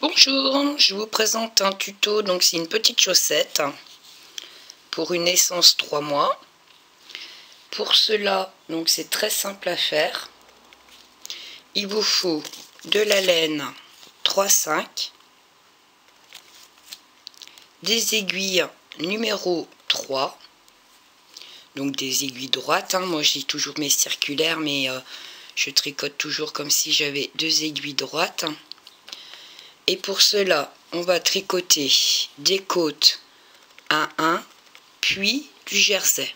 Bonjour, je vous présente un tuto, donc c'est une petite chaussette pour une naissance 3 mois. Pour cela, donc c'est très simple à faire. Il vous faut de la laine 3,5, des aiguilles numéro 3, donc des aiguilles droites, moi j'ai toujours mes circulaires, mais je tricote toujours comme si j'avais deux aiguilles droites. Et pour cela, on va tricoter des côtes 1-1, puis du jersey.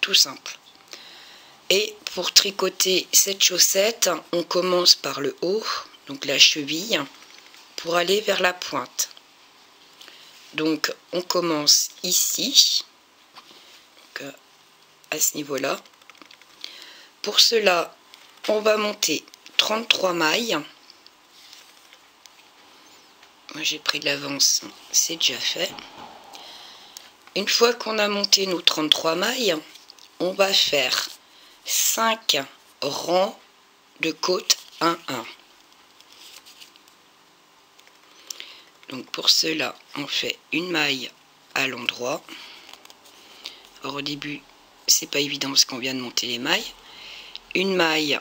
Tout simple. Et pour tricoter cette chaussette, on commence par le haut, donc la cheville, pour aller vers la pointe. Donc on commence ici, donc à ce niveau-là. Pour cela, on va monter 33 mailles. Moi j'ai pris de l'avance, c'est déjà fait. Une fois qu'on a monté nos 33 mailles, on va faire 5 rangs de côte 1-1. Donc pour cela, on fait une maille à l'endroit. Alors au début, c'est pas évident parce qu'on vient de monter les mailles. Une maille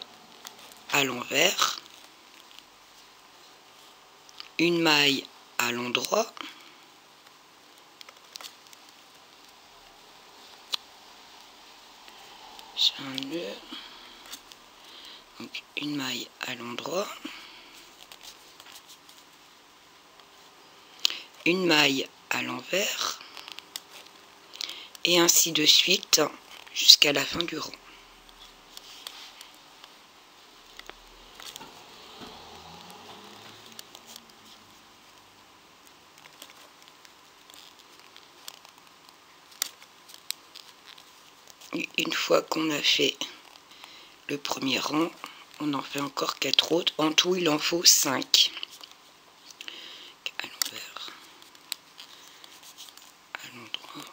à l'envers. Une maille à l'endroit. J'ai un nœud. Donc une maille à l'endroit. Une maille à l'envers. Et ainsi de suite jusqu'à la fin du rang. Une fois qu'on a fait le premier rang, on en fait encore 4 autres. En tout, il en faut 5. À l'envers, à l'endroit.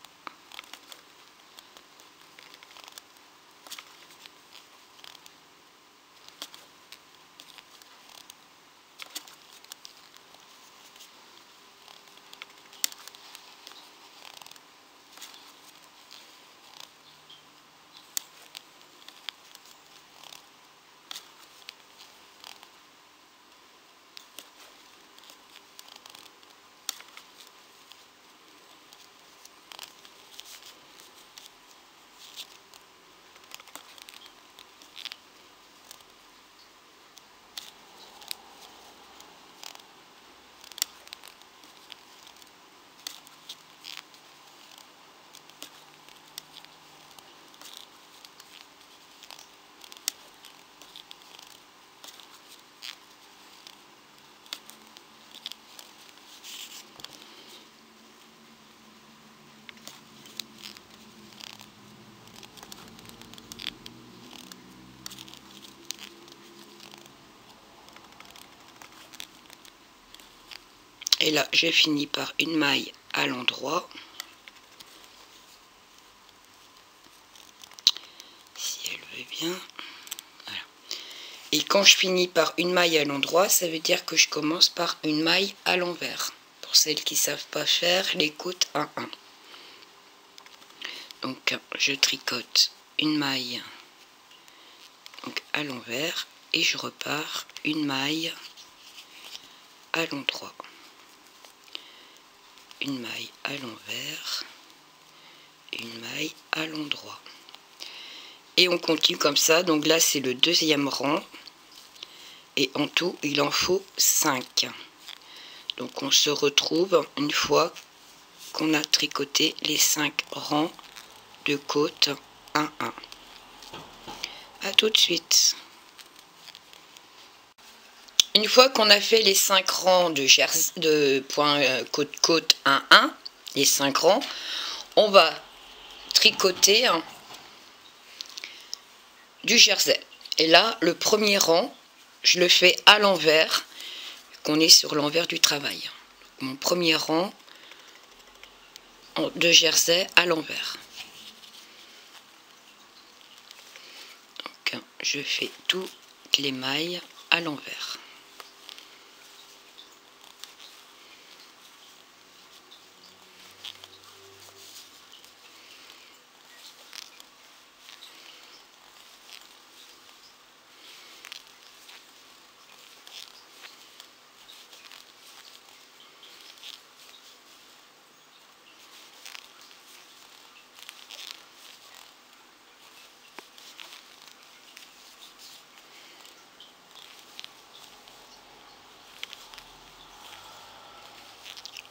Et là, j'ai fini par une maille à l'endroit. Si elle veut bien. Voilà. Et quand je finis par une maille à l'endroit, ça veut dire que je commence par une maille à l'envers. Pour celles qui ne savent pas faire les côtes 1-1. Donc, je tricote une maille donc, à l'envers et je repars une maille à l'endroit. Une maille à l'envers, une maille à l'endroit. Et on continue comme ça. Donc là, c'est le deuxième rang. Et en tout, il en faut 5. Donc on se retrouve une fois qu'on a tricoté les 5 rangs de côte 1-1. A tout de suite. Une fois qu'on a fait les 5 rangs de point côte 1-1, les 5 rangs, on va tricoter du jersey. Et là, le premier rang, je le fais à l'envers, qu'on est sur l'envers du travail. Mon premier rang de jersey à l'envers. Donc, je fais toutes les mailles à l'envers.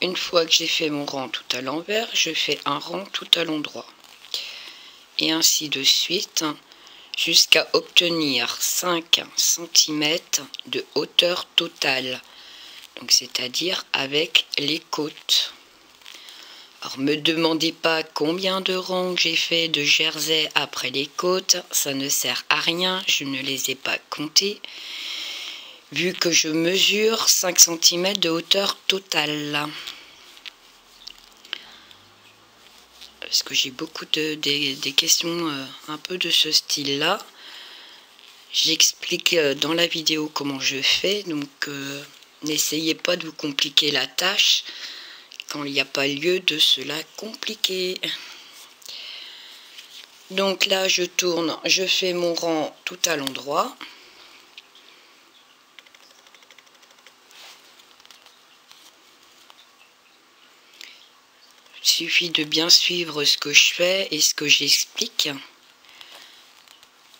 une fois que j'ai fait mon rang tout à l'envers, je fais un rang tout à l'endroit. Et ainsi de suite, jusqu'à obtenir 5 cm de hauteur totale. Donc c'est-à-dire avec les côtes. Alors me demandez pas combien de rangs j'ai fait de jersey après les côtes, ça ne sert à rien, je ne les ai pas comptés. Vu que je mesure 5 cm de hauteur totale. Parce que j'ai beaucoup des questions un peu de ce style-là. J'explique dans la vidéo comment je fais, donc n'essayez pas de vous compliquer la tâche quand il n'y a pas lieu de se la compliquer. Donc là je tourne, je fais mon rang tout à l'endroit. Il suffit de bien suivre ce que je fais et ce que j'explique.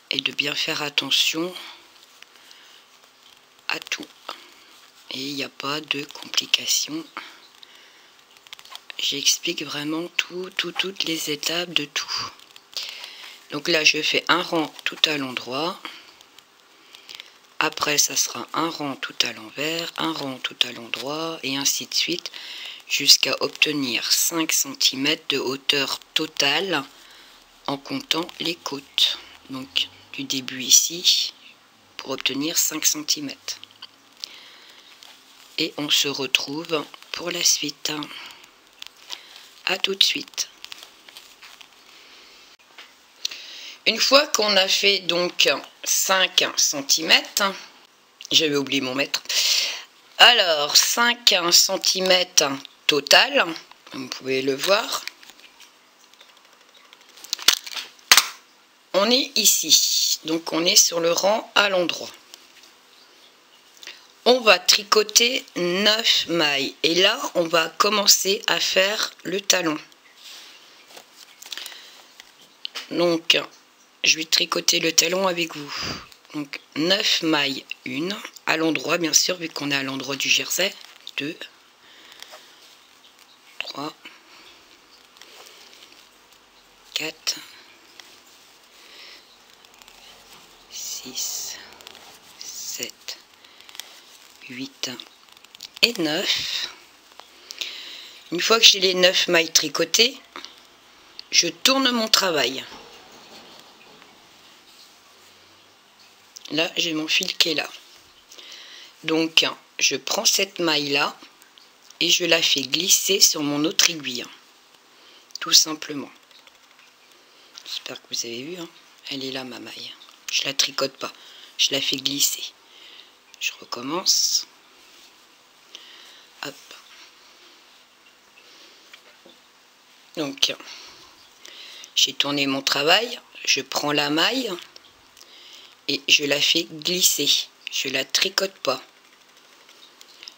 Et de bien faire attention à tout. Et il n'y a pas de complications. J'explique vraiment toutes les étapes de tout. Donc là, je fais un rang tout à l'endroit. Après, ça sera un rang tout à l'envers, un rang tout à l'endroit, et ainsi de suite, jusqu'à obtenir 5 cm de hauteur totale en comptant les côtes. Donc, du début ici, pour obtenir 5 cm. Et on se retrouve pour la suite. À tout de suite. Une fois qu'on a fait donc 5 cm, j'avais oublié mon mètre, alors 5 cm total, comme vous pouvez le voir, on est ici, donc on est sur le rang à l'endroit. On va tricoter 9 mailles et là on va commencer à faire le talon. Donc je vais tricoter le talon avec vous. Donc 9 mailles, 1 à l'endroit bien sûr vu qu'on est à l'endroit du jersey, 2, 3, 4, 6, 7, 8 et 9. Une fois que j'ai les 9 mailles tricotées, je tourne mon travail. Là, j'ai mon fil qui est là. Donc, je prends cette maille-là et je la fais glisser sur mon autre aiguille. Tout simplement. J'espère que vous avez vu. Hein. Elle est là, ma maille. Je la tricote pas. Je la fais glisser. Je recommence. Hop. Donc, j'ai tourné mon travail. Je prends la maille et je la fais glisser. Je la tricote pas.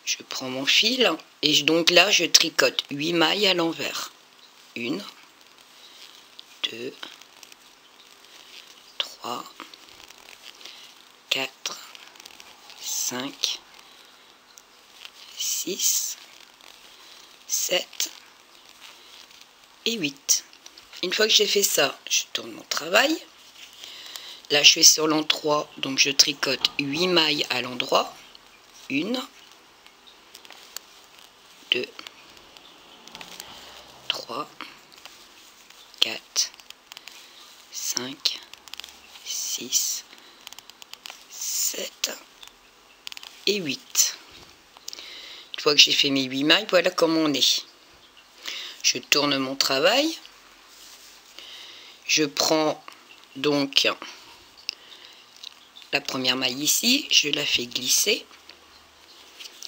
Je prends mon fil et donc là je tricote 8 mailles à l'envers. 1, 2, 3, 4, 5, 6, 7 et 8. Une fois que j'ai fait ça, je tourne mon travail. Là je suis sur l'endroit, donc je tricote 8 mailles à l'endroit. 1, 2, 3, 4, 5, 6, 7 et 8. Une fois que j'ai fait mes 8 mailles, voilà comment on est. Je tourne mon travail. Je prends donc la première maille ici, je la fais glisser.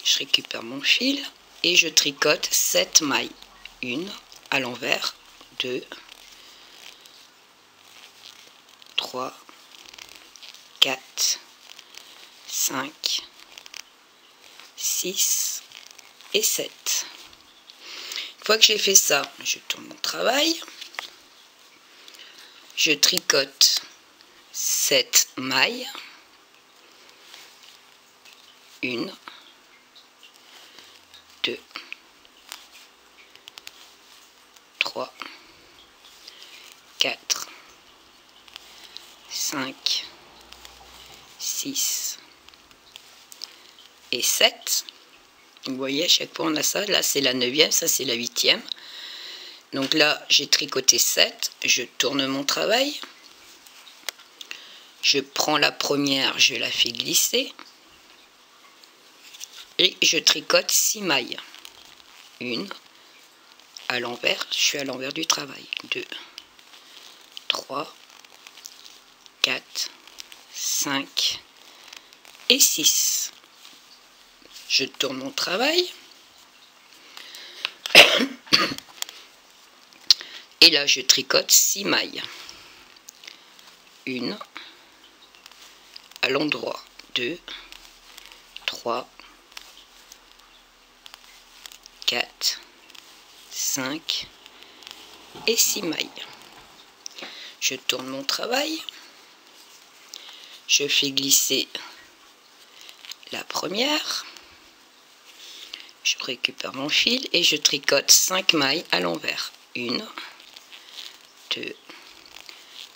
Je récupère mon fil et je tricote 7 mailles. 1 à l'envers, 2, 3, 4, 5, 6 et 7. Une fois que j'ai fait ça, je tourne mon travail. Je tricote 7 mailles. 1, 2, 7. Vous voyez, à chaque fois on a ça. Là c'est la 9e, ça c'est la 8e. Donc là j'ai tricoté 7, je tourne mon travail. Je prends la première, je la fais glisser. Et je tricote 6 mailles. 1, à l'envers, je suis à l'envers du travail. 2, 3, 4, 5 et 6. Je tourne mon travail. Et là, je tricote 6 mailles. 1, à l'endroit. 2, 3, 4, 5 et 6 mailles. Je tourne mon travail. Je fais glisser la première. Je récupère mon fil et je tricote 5 mailles à l'envers. 1, 2,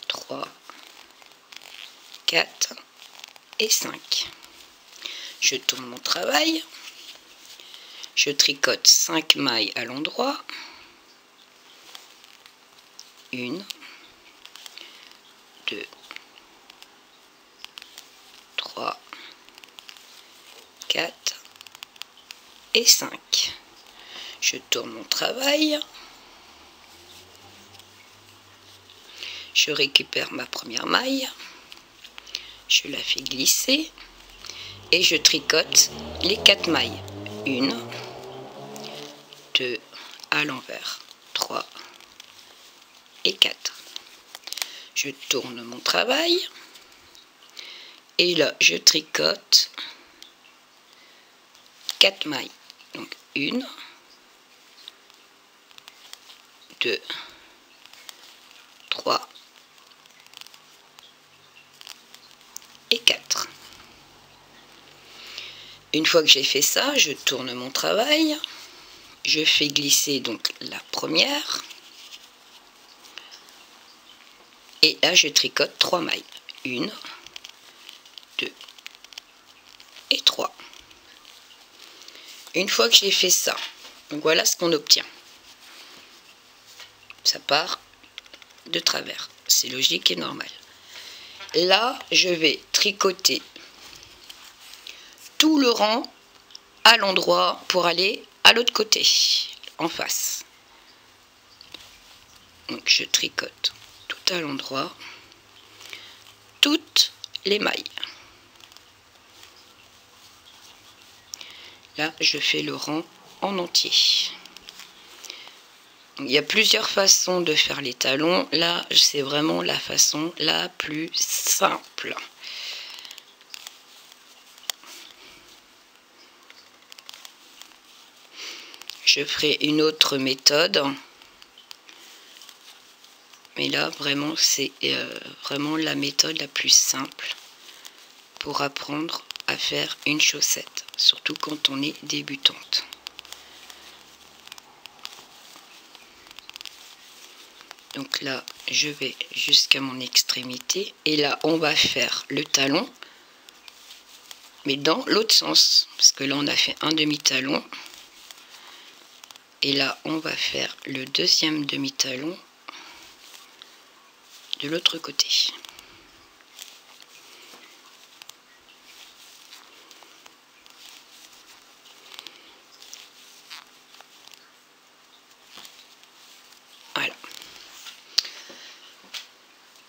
3, 4 et 5. Je tourne mon travail. Je tricote 5 mailles à l'endroit. 1, 2, 3, 4 et 5. Je tourne mon travail. Je récupère ma première maille. Je la fais glisser. Et je tricote les 4 mailles. 1, 2, à l'envers. 3 et 4. Je tourne mon travail. Et là, je tricote 4 mailles. Donc 1, 2, 3 et 4. Une fois que j'ai fait ça, je tourne mon travail. Je fais glisser donc la première. Et là, je tricote 3 mailles. 1, 2 et 3. Une fois que j'ai fait ça, donc voilà ce qu'on obtient. Ça part de travers. C'est logique et normal. Là, je vais tricoter tout le rang à l'endroit pour aller à l'autre côté, en face. Donc, je tricote tout à l'endroit, toutes les mailles. Là, je fais le rang en entier. Il y a plusieurs façons de faire les talons. Là, c'est vraiment la façon la plus simple. Je ferai une autre méthode. Mais là, vraiment, c'est vraiment la méthode la plus simple pour apprendre à faire une chaussette. Surtout quand on est débutante. Donc là, je vais jusqu'à mon extrémité. Et là, on va faire le talon. Mais dans l'autre sens. Parce que là, on a fait un demi-talon. Et là, on va faire le deuxième demi-talon de l'autre côté. Voilà.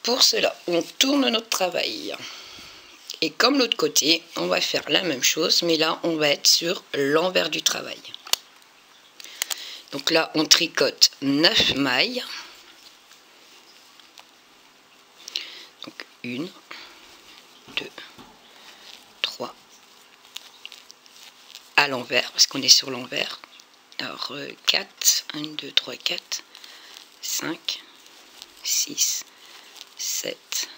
Pour cela, on tourne notre travail. Et comme l'autre côté, on va faire la même chose, mais là, on va être sur l'envers du travail. Donc là, on tricote 9 mailles. Donc 1, 2, 3. À l'envers, parce qu'on est sur l'envers. Alors 4, 1, 2, 3, 4, 5, 6, 7,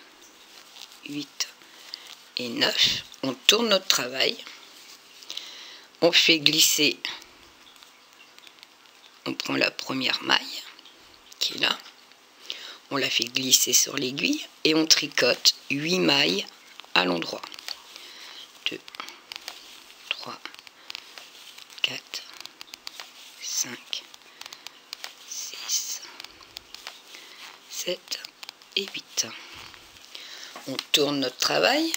8 et 9. On tourne notre travail. On fait glisser. On prend la première maille qui est là. On la fait glisser sur l'aiguille et on tricote 8 mailles à l'endroit. 2, 3, 4, 5, 6, 7 et 8. On tourne notre travail.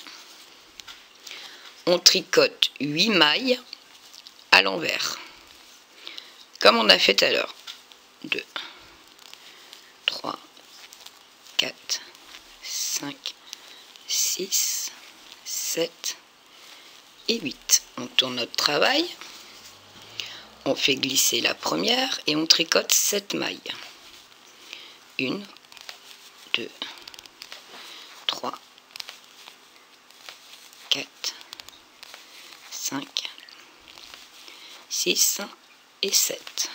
On tricote 8 mailles à l'envers, comme on a fait tout à l'heure. 2, 3, 4, 5, 6, 7 et 8. On tourne notre travail. On fait glisser la première et on tricote 7 mailles. 1, 2, 3, 4, 5, 6 et 7.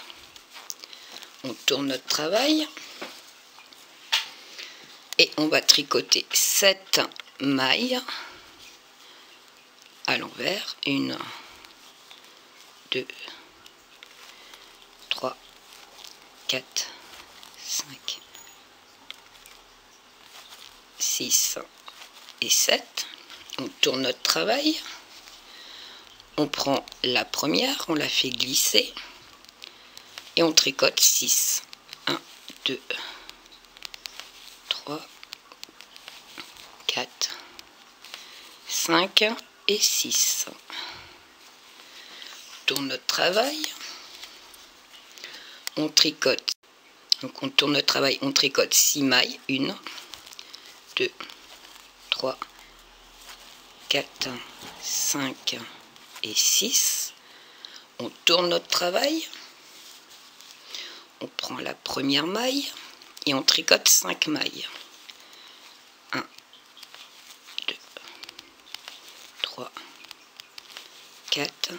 On tourne notre travail et on va tricoter 7 mailles à l'envers. 1, 2, 3, 4, 5, 6 et 7. On tourne notre travail. On prend la première, on la fait glisser et on tricote 6. 1, 2, 3, 4, 5 et 6. On tourne notre travail. On tricote. Donc on tourne notre travail, on tricote 6 mailles. 1, 2, 3, 4, 5 et 6. On tourne notre travail. On prend la première maille et on tricote 5 mailles. 1, 2, 3, 4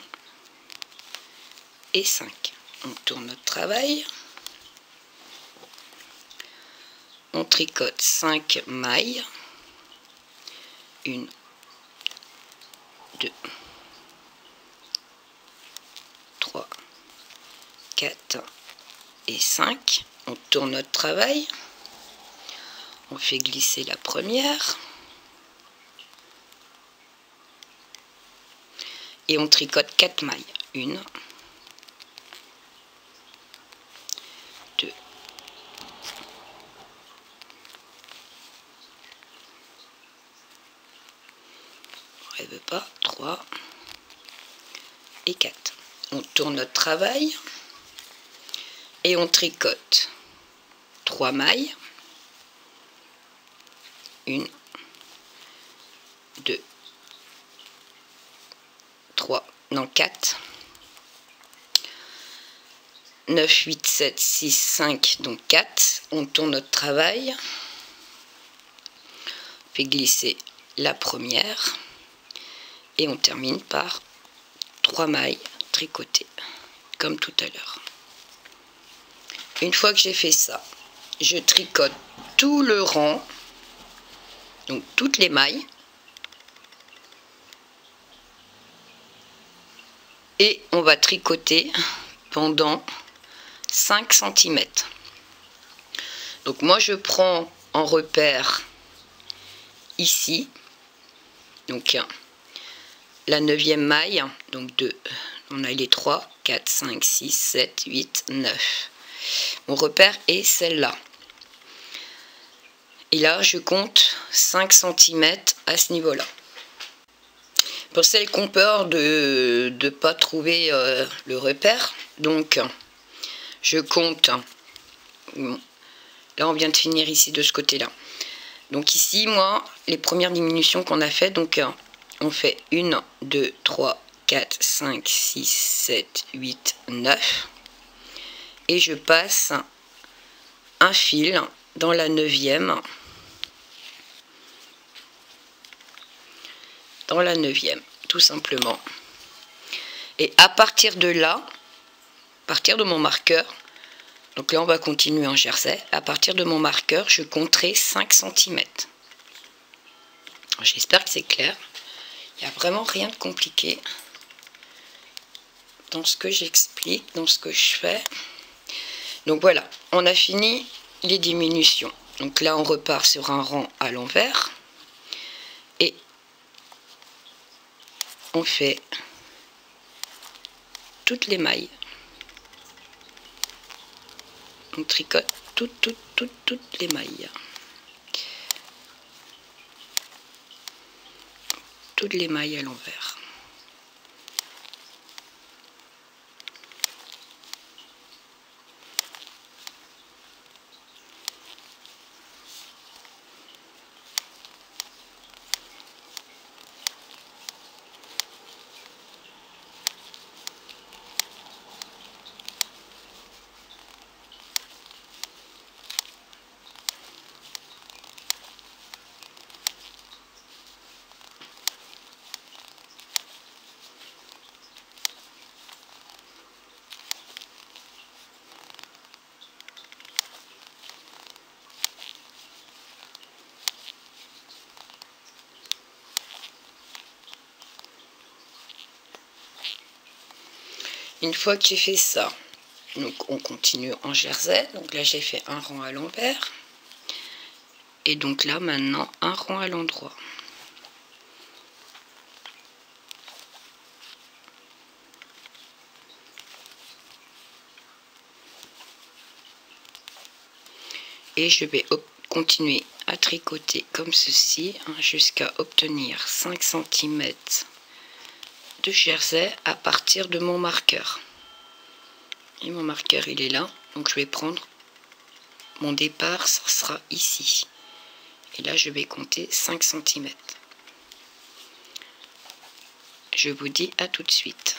et 5. On tourne notre travail. On tricote 5 mailles. 1, 2, 3, 4 et 5. On tourne notre travail. On fait glisser la première. Et on tricote 4 mailles. 1, 2, 3 et 4. On tourne notre travail et on tricote 3 mailles. 1, 2, 3, non 4. 9, 8, 7, 6, 5, donc 4. On tourne notre travail. On fait glisser la première. Et on termine par 3 mailles tricotées, comme tout à l'heure. Une fois que j'ai fait ça, je tricote tout le rang, donc toutes les mailles. Et on va tricoter pendant 5 cm. Donc moi je prends en repère ici, donc la 9e maille, donc on a les 3, 4, 5, 6, 7, 8, 9. Mon repère est celle-là. Et là, je compte 5 cm à ce niveau-là. Pour celles qui ont peur de ne pas trouver le repère, donc je compte. Bon, là, on vient de finir ici de ce côté-là. Donc ici, moi, les premières diminutions qu'on a fait, donc on fait 1, 2, 3, 4, 5, 6, 7, 8, 9. Et je passe un fil dans la 9e. Dans la 9e, tout simplement. Et à partir de là, à partir de mon marqueur, donc là on va continuer en jersey, à partir de mon marqueur, je compterai 5 cm. J'espère que c'est clair. Il n'y a vraiment rien de compliqué dans ce que j'explique, dans ce que je fais. Donc voilà, on a fini les diminutions. Donc là, on repart sur un rang à l'envers. Et on fait toutes les mailles. On tricote toutes les mailles. Toutes les mailles à l'envers. Une fois que j'ai fait ça, donc on continue en jersey. Donc là j'ai fait un rang à l'envers. Et donc là maintenant un rang à l'endroit. Et je vais continuer à tricoter comme ceci hein, jusqu'à obtenir 5 cm de jersey à partir de mon marqueur. Et mon marqueur il est là, donc je vais prendre mon départ, ça sera ici. Et là je vais compter 5 cm. Je vous dis à tout de suite.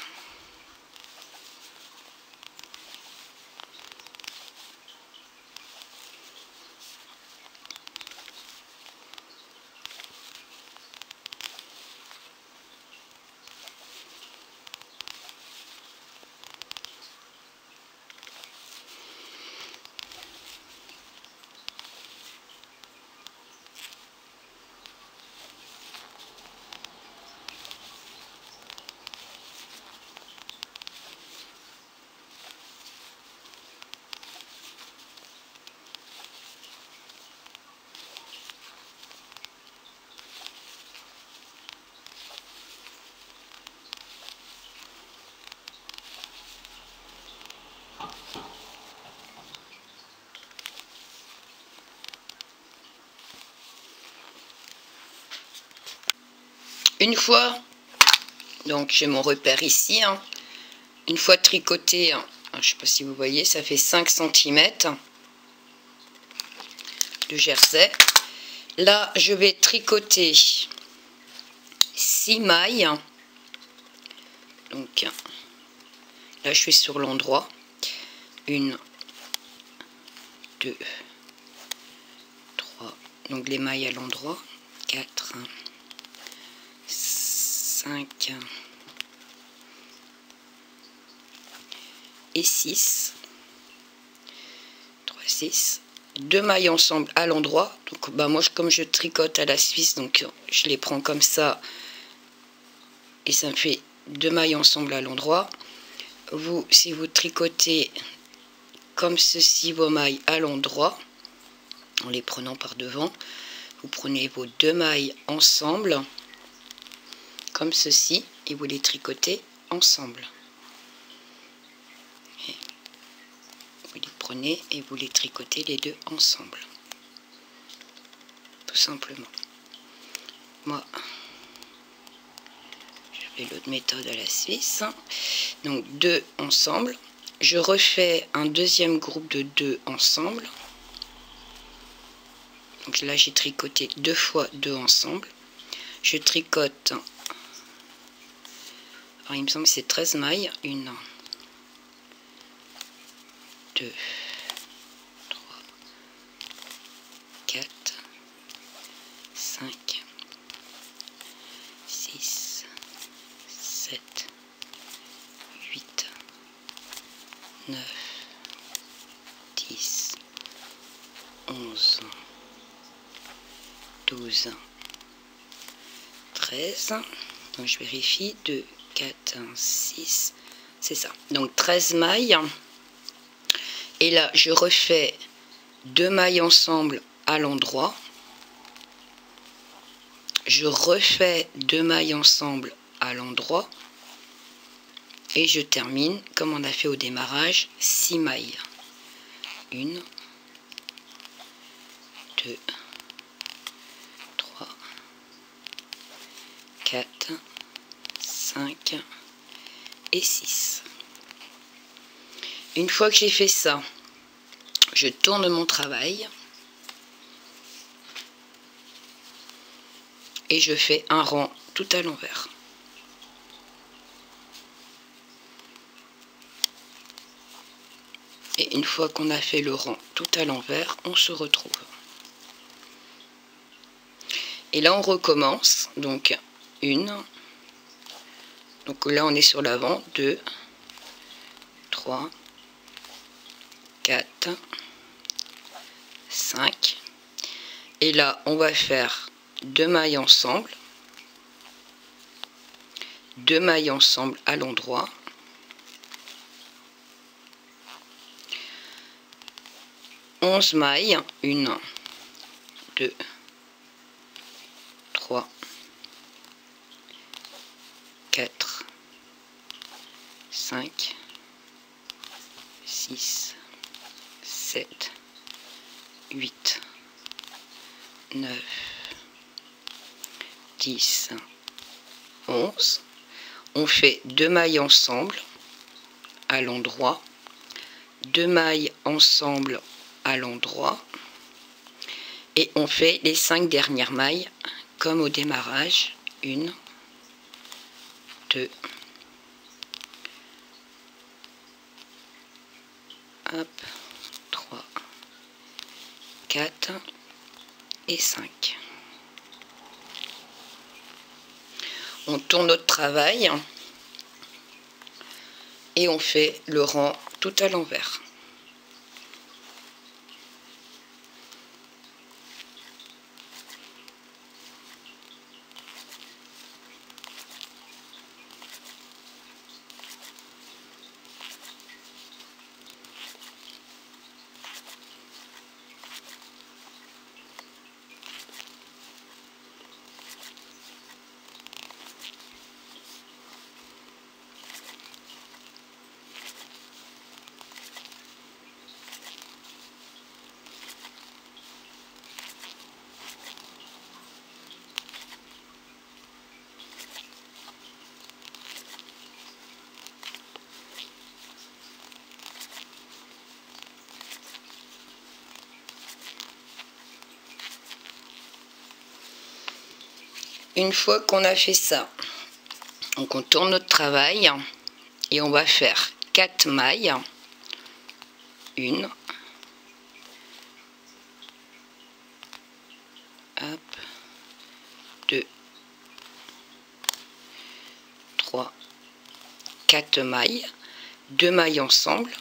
Une fois, donc j'ai mon repère ici, hein, une fois tricoté, hein, je ne sais pas si vous voyez, ça fait 5 cm de jersey. Là, je vais tricoter 6 mailles. Donc là, je suis sur l'endroit. 1, 2, 3, donc les mailles à l'endroit. 4, 5 et 6. 3, 6. 2 mailles ensemble à l'endroit. Donc bah moi comme je tricote à la suisse, donc je les prends comme ça et ça me fait 2 mailles ensemble à l'endroit. Vous, si vous tricotez comme ceci vos mailles à l'endroit, en les prenant par devant, vous prenez vos 2 mailles ensemble comme ceci et vous les tricotez ensemble. Et vous les prenez et vous les tricotez les deux ensemble, tout simplement. Moi je fais l'autre méthode à la suisse, donc 2 ensemble. Je refais un deuxième groupe de 2 ensemble. Donc là j'ai tricoté 2 fois 2 ensemble. Je tricote, alors il me semble que c'est 13 mailles. 1, 2, 3, 4, 5, 6, 7, 8, 9, 10, 11, 12, 13. Donc je vérifie. 2, 4, 6. C'est ça. Donc 13 mailles. Et là, je refais 2 mailles ensemble à l'endroit. Je refais 2 mailles ensemble à l'endroit. Et je termine comme on a fait au démarrage, 6 mailles. 1, 2, 3, 4, 5 et 6. Une fois que j'ai fait ça, je tourne mon travail et je fais un rang tout à l'envers. Et une fois qu'on a fait le rang tout à l'envers, on se retrouve. Et là on recommence, donc 1, donc là on est sur l'avant, 2, 3, 4, 5, et là on va faire 2 mailles ensemble, 2 mailles ensemble à l'endroit, 11 mailles, 1, 2, 3, 4, 5, 6, 7, 8, 9, 10, 11. On fait 2 mailles ensemble à l'endroit, 2 mailles ensemble à l'endroit, et on fait les 5 dernières mailles comme au démarrage. 1, 2, hop, 3, 4 et 5. On tourne notre travail et on fait le rang tout à l'envers. Une fois qu'on a fait ça, donc on tourne notre travail et on va faire 4 mailles. 1, hop, 2, 3, 4 mailles, 2 mailles ensemble.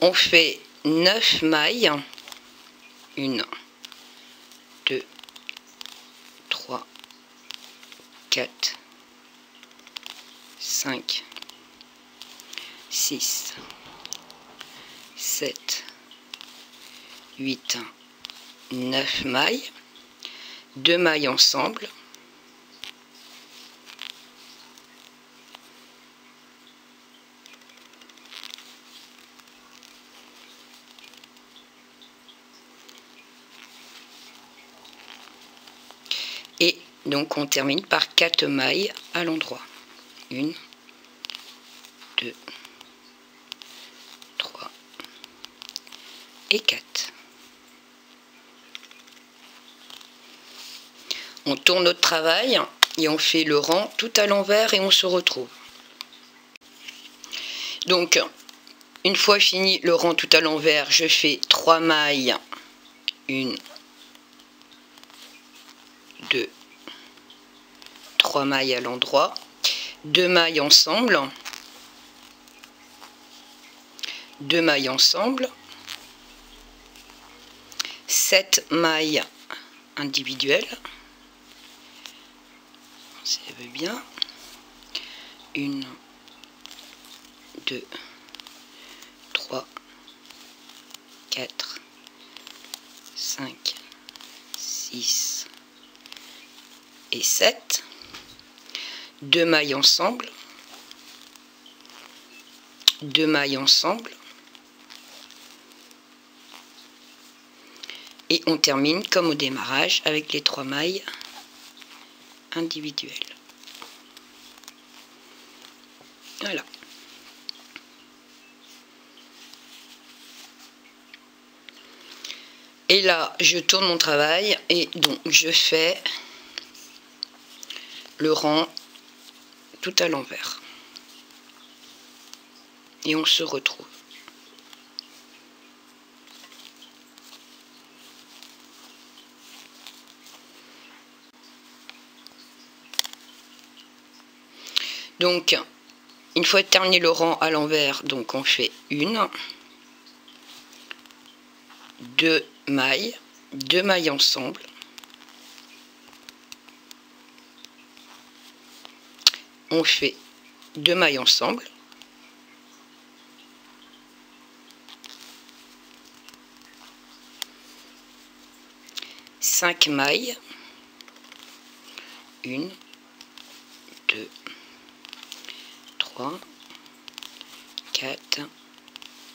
On fait 9 mailles. 1, 2, 3, 4, 5, 6, 7, 8, 9 mailles. 2 mailles ensemble. Et donc on termine par 4 mailles à l'endroit. 1, 2, 3 et 4. On tourne notre travail et on fait le rang tout à l'envers et on se retrouve. Donc une fois fini le rang tout à l'envers, je fais 3 mailles. 1, 2, 3 mailles à l'endroit, 2 mailles ensemble, 2 mailles ensemble, 7 mailles individuelles, si elle veut bien, 1, 2, 4, 5, 6 et 7. 2 mailles ensemble, 2 mailles ensemble, et on termine comme au démarrage avec les 3 mailles individuelles. Voilà. Et là, je tourne mon travail et donc je fais le rang tout à l'envers. Et on se retrouve. Donc, une fois terminé le rang à l'envers, donc on fait 1, 2 mailles, 2 mailles ensemble, on fait 2 mailles ensemble, cinq mailles, 1, 2, 3, 4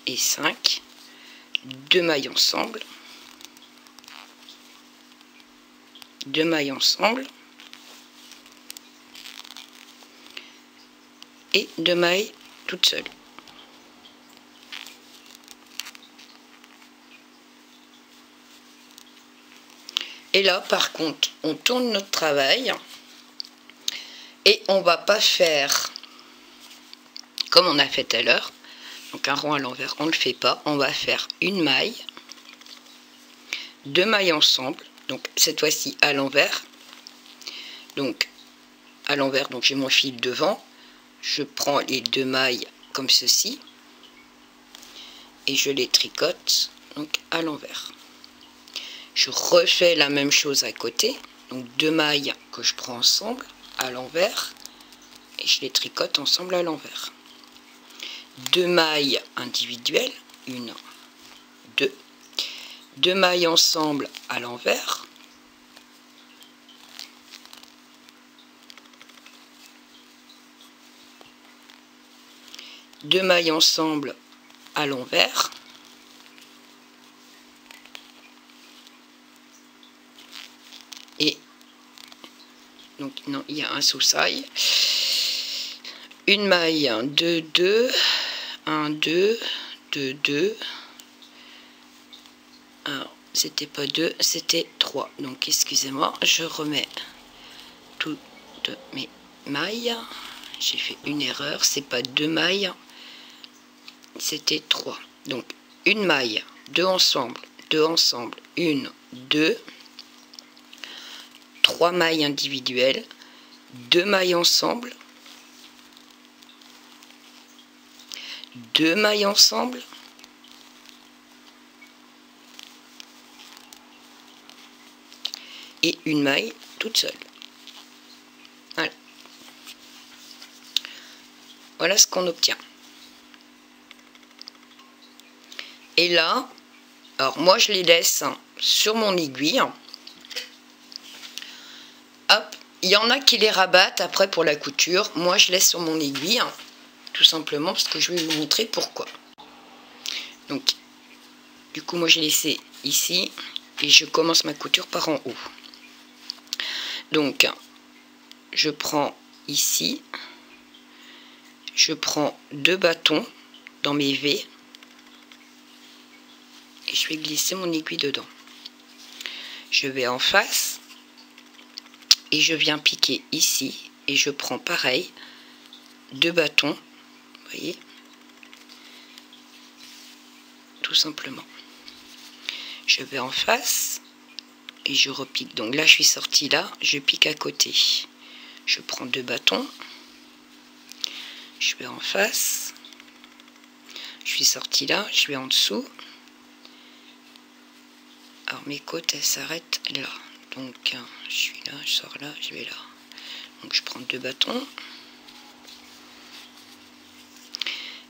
et 5, 2 mailles ensemble, 2 mailles ensemble et 2 mailles toutes seules. Et là par contre on tourne notre travail et on va pas faire comme on a fait tout à l'heure, donc un rond à l'envers on ne le fait pas, on va faire une maille, 2 mailles ensemble, donc cette fois-ci à l'envers, donc à l'envers, donc j'ai mon fil devant, je prends les 2 mailles comme ceci et je les tricote donc à l'envers. Je refais la même chose à côté, donc 2 mailles que je prends ensemble à l'envers et je les tricote ensemble à l'envers. 2 mailles individuelles, 1, 2, 2 mailles ensemble à l'envers, deux mailles ensemble à l'envers, et donc non, il y a un sous-saille, une maille, 2, 2, 1, 2, 2, 2, alors c'était pas 2, c'était 3, donc excusez-moi, je remets toutes mes mailles, j'ai fait une erreur, c'est pas 2 mailles, c'était 3, donc une maille, 2 ensemble, 1, 2, 3 mailles individuelles, 2 mailles ensemble, 2 mailles ensemble, et une maille toute seule. Voilà. Voilà ce qu'on obtient. Et là, alors moi je les laisse sur mon aiguille. Hop, il y en a qui les rabattent après pour la couture. Moi je laisse sur mon aiguille, tout simplement parce que je vais vous montrer pourquoi. Donc, du coup moi j'ai laissé ici et je commence ma couture par en haut. Donc, je prends ici, je prends 2 bâtons dans mes V et je vais glisser mon aiguille dedans. Je vais en face et je viens piquer ici et je prends pareil 2 bâtons, vous voyez, tout simplement. Je vais en face et je repique. Donc là je suis sortie là, je pique à côté. Je prends 2 bâtons, je vais en face, je suis sortie là, je vais en dessous. Alors mes côtes elles s'arrêtent là, donc je suis là, je sors là, je vais là. Donc je prends 2 bâtons.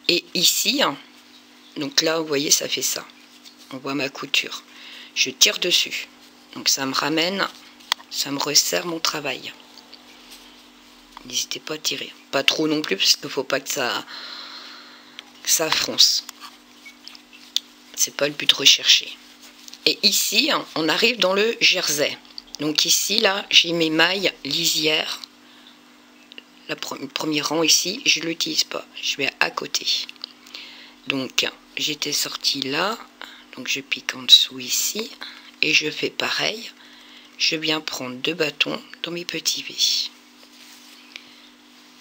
Et ici, donc là vous voyez ça fait ça. on voit ma couture. Je tire dessus. Donc ça me ramène, ça me resserre mon travail. N'hésitez pas à tirer. Pas trop non plus, parce qu'il ne faut pas que ça fronce. C'est pas le but recherché. Et ici, on arrive dans le jersey. Donc ici, là, j'ai mes mailles lisières. Le premier rang ici, je ne l'utilise pas. Je vais à côté. Donc, j'étais sortie là. Donc, je pique en dessous ici. Et je fais pareil. Je viens prendre 2 bâtons dans mes petits V.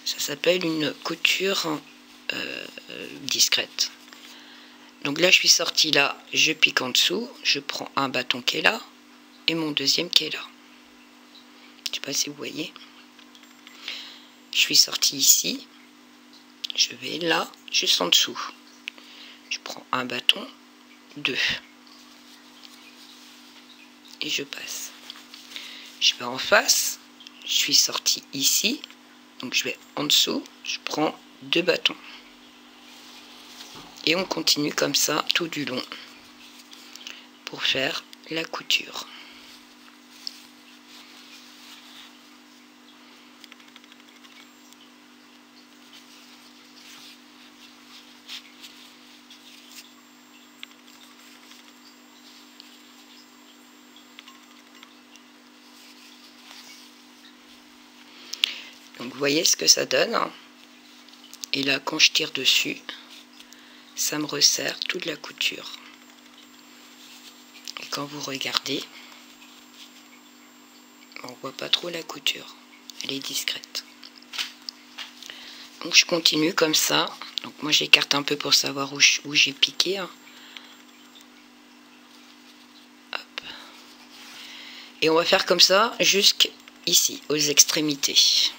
Ça s'appelle une couture discrète. Donc là, je suis sortie là. Je pique en dessous. Je prends un bâton qui est là. Et mon deuxième qui est là. Je ne sais pas si vous voyez. Je suis sortie ici. Je vais là, juste en dessous. Je prends un bâton, 2. Et je passe. Je vais en face. Je suis sortie ici. Donc je vais en dessous. Je prends 2 bâtons. Et on continue comme ça tout du long pour faire la couture. Donc vous voyez ce que ça donne. Et là, quand je tire dessus, ça me resserre toute la couture. Et quand vous regardez, on voit pas trop la couture. Elle est discrète. Donc je continue comme ça. Donc moi j'écarte un peu pour savoir où j'ai piqué. Hop. Et on va faire comme ça jusqu'ici, aux extrémités.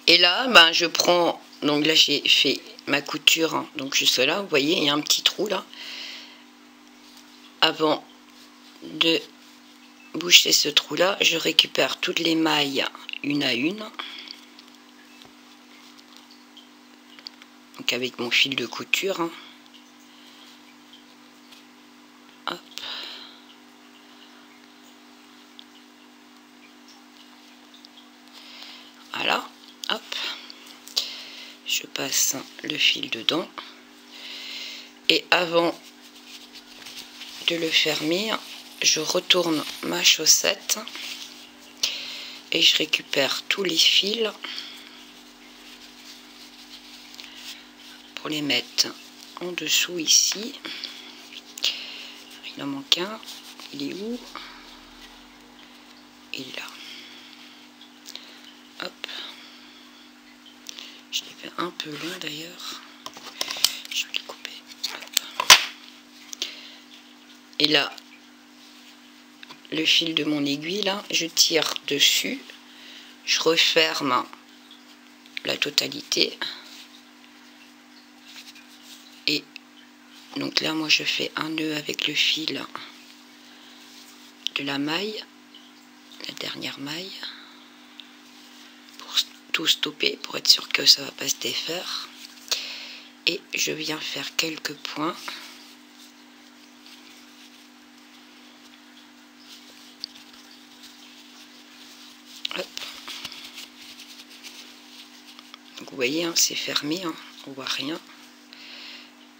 Et là, ben, je prends, donc là j'ai fait ma couture, hein, donc juste là, vous voyez, il y a un petit trou là. Avant de boucher ce trou là, je récupère toutes les mailles une à une. Donc avec mon fil de couture. Hein. Hop. Voilà. Hop. Je passe le fil dedans. Et avant de le fermer, je retourne ma chaussette et je récupère tous les fils pour les mettre en dessous ici. Il en manque un. Il est où? Il est là. Hop. Je l'ai fait un peu long d'ailleurs. Je vais le couper. Hop. Et là, le fil de mon aiguille, là, je tire dessus. Je referme la totalité. Et donc là, moi, je fais un nœud avec le fil de la maille, la dernière maille, pour tout stopper, pour être sûr que ça ne va pas se défaire. Et je viens faire quelques points. Hop. Donc vous voyez, hein, c'est fermé, hein, on voit rien.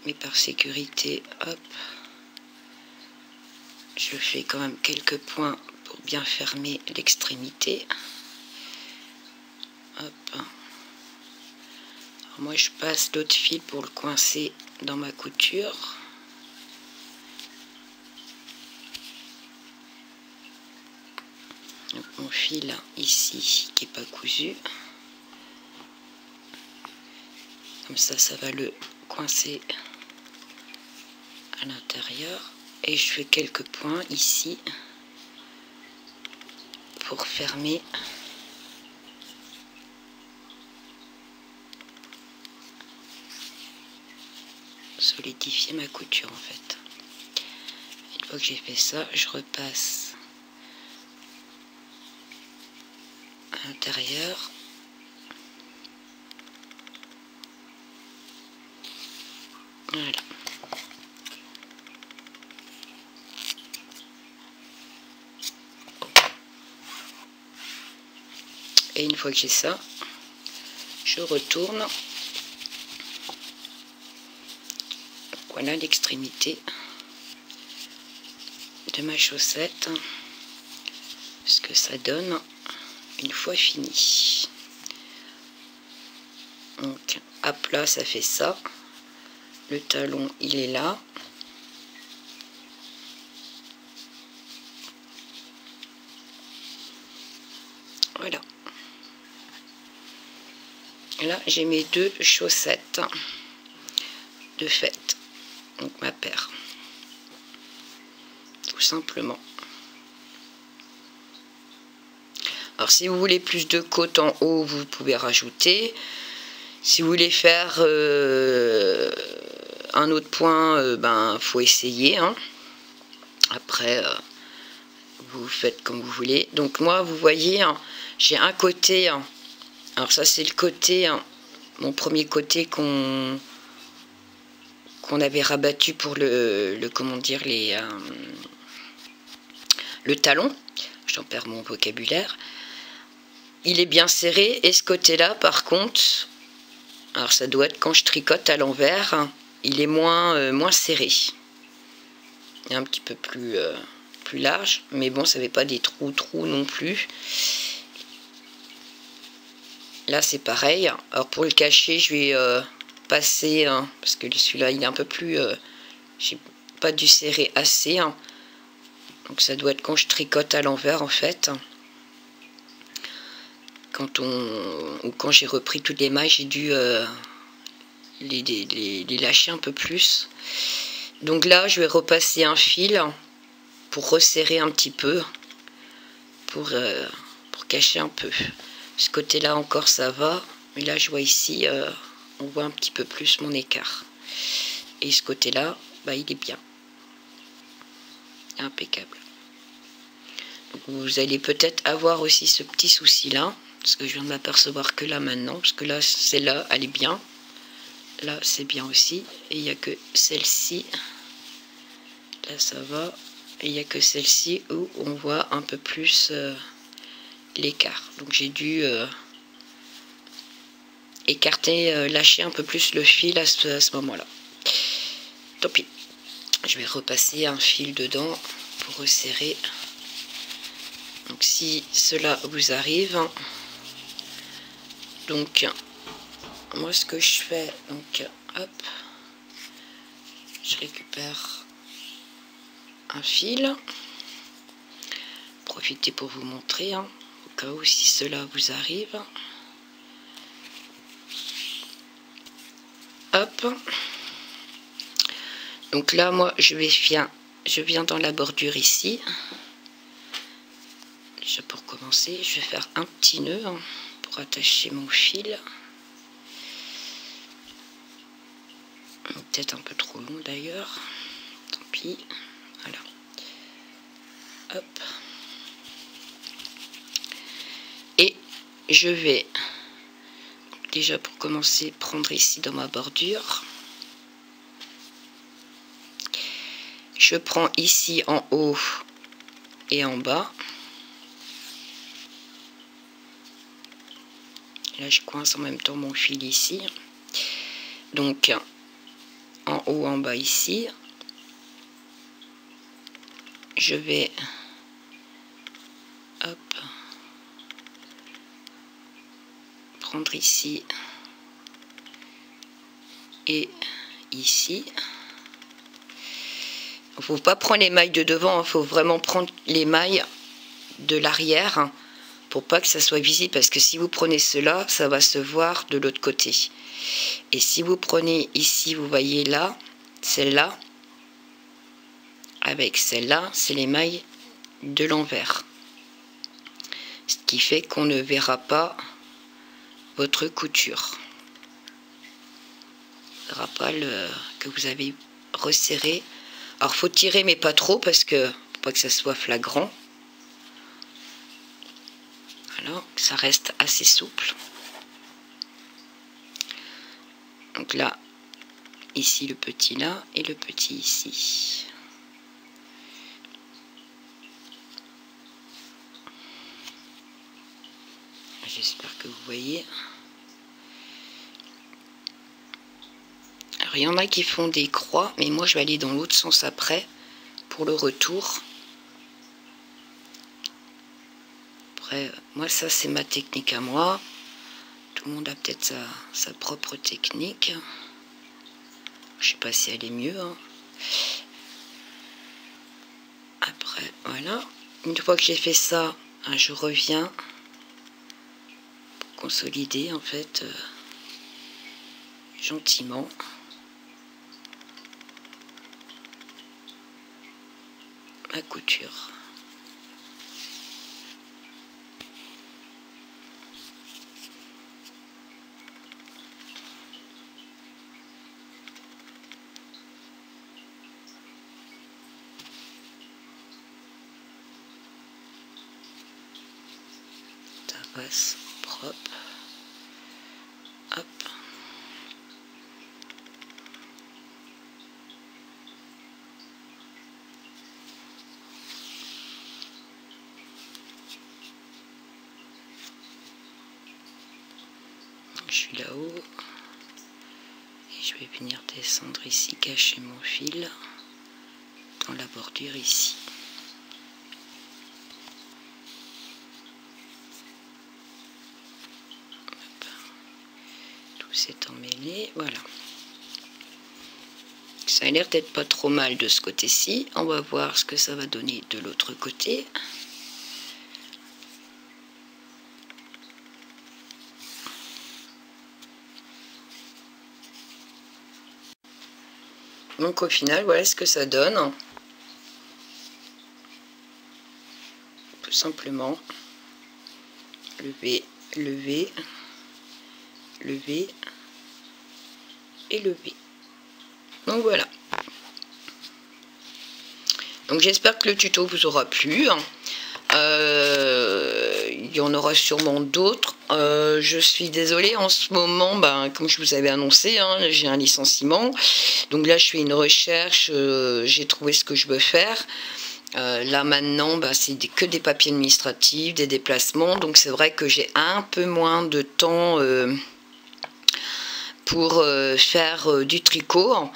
Mais par sécurité, hop, je fais quand même quelques points pour bien fermer l'extrémité. Hop. Alors moi je passe l'autre fil pour le coincer dans ma couture. Donc mon fil ici qui n'est pas cousu. Comme ça, ça va le coincer à l'intérieur et je fais quelques points ici pour fermer. Solidifier ma couture en fait. Une fois que j'ai fait ça, je repasse à l'intérieur. Voilà. Et une fois que j'ai ça, je retourne. Voilà l'extrémité de ma chaussette, ce que ça donne une fois fini. Donc à plat ça fait ça, le talon il est là, voilà. Et là j'ai mes deux chaussettes de fête, donc ma paire, tout simplement. Alors si vous voulez plus de côte en haut, vous pouvez rajouter. Si vous voulez faire un autre point, ben faut essayer, hein. Après vous faites comme vous voulez. Donc moi vous voyez, hein, j'ai un côté, hein, alors ça c'est le côté, hein, mon premier côté qu'on avait rabattu pour le comment dire, le talon. J'en perds mon vocabulaire. Il est bien serré, et ce côté là par contre, alors ça doit être quand je tricote à l'envers, il est moins serré. Il est un petit peu plus large, mais bon, ça fait pas des trous non plus. Là c'est pareil. Alors pour le cacher, je vais passer, hein, parce que celui-là il est un peu plus, j'ai pas dû serrer assez, hein. Donc ça doit être quand je tricote à l'envers en fait. Quand j'ai repris toutes les mailles, j'ai dû les lâcher un peu plus. Donc là je vais repasser un fil pour resserrer un petit peu, pour cacher un peu. Ce côté là encore ça va, mais là je vois ici, on voit un petit peu plus mon écart. Et ce côté là, bah, il est bien impeccable. Donc vous allez peut-être avoir aussi ce petit souci là, parce que je viens de m'apercevoir que là maintenant, parce que là celle-là elle est bien, là c'est bien aussi, et il n'y a que celle-ci, là ça va, et il n'y a que celle-ci où on voit un peu plus l'écart. Donc j'ai dû écarter, lâcher un peu plus le fil à ce moment-là. Tant pis, je vais repasser un fil dedans pour resserrer. Donc si cela vous arrive, donc moi ce que je fais, donc hop, je récupère un fil, profitez pour vous montrer, hein, au cas où si cela vous arrive. Hop, donc là moi je viens dans la bordure ici. Déjà pour commencer, je vais faire un petit nœud, hein, pour attacher mon fil. Peut-être un peu trop long d'ailleurs, tant pis. Voilà, hop, et je vais déjà pour commencer prendre ici dans ma bordure. Je prends ici en haut et en bas. Là je coince en même temps mon fil ici, donc en haut en bas ici. Je vais hop prendre ici et ici. Il ne faut pas prendre les mailles de devant, il faut vraiment prendre les mailles de l'arrière pour pas que ça soit visible, parce que si vous prenez cela, ça va se voir de l'autre côté. Et si vous prenez ici, vous voyez là, celle-là, avec celle-là, c'est les mailles de l'envers. Ce qui fait qu'on ne verra pas votre couture. On ne verra pas que vous avez resserré. Alors, faut tirer, mais pas trop, parce que faut pas que ça soit flagrant. Alors, ça reste assez souple. Donc là, ici le petit là, et le petit ici. J'espère que vous voyez. Alors, il y en a qui font des croix, mais moi je vais aller dans l'autre sens après, pour le retour. Après, moi ça c'est ma technique à moi. Tout le monde a peut-être sa propre technique. Je sais pas si elle est mieux. Hein. Après, voilà. Une fois que j'ai fait ça, je reviens pour consolider en fait gentiment. Ma couture. Ça passe propre. Hop. Je suis là-haut et je vais venir descendre ici, cacher mon fil dans la bordure ici. Hop. Tout s'est emmêlé, voilà. Ça a l'air d'être pas trop mal de ce côté-ci. On va voir ce que ça va donner de l'autre côté. Donc au final, voilà ce que ça donne. Tout simplement, lever, lever, lever et lever. Donc voilà. Donc j'espère que le tuto vous aura plu. Il y en aura sûrement d'autres. Je suis désolée en ce moment, comme je vous avais annoncé, j'ai un licenciement. Donc là je fais une recherche, j'ai trouvé ce que je veux faire. Là maintenant c'est que des papiers administratifs, des déplacements. Donc c'est vrai que j'ai un peu moins de temps pour faire du tricot.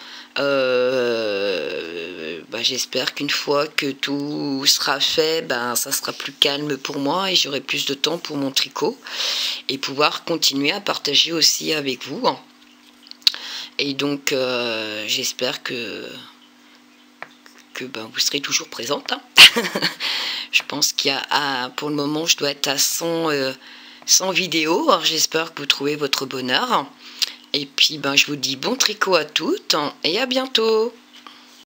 J'espère qu'une fois que tout sera fait, ça sera plus calme pour moi et j'aurai plus de temps pour mon tricot et pouvoir continuer à partager aussi avec vous. Et donc j'espère que vous serez toujours présente. Je pense qu'il y a pour le moment je dois être à 100 vidéos. Alors j'espère que vous trouvez votre bonheur. Et puis je vous dis bon tricot à toutes et à bientôt.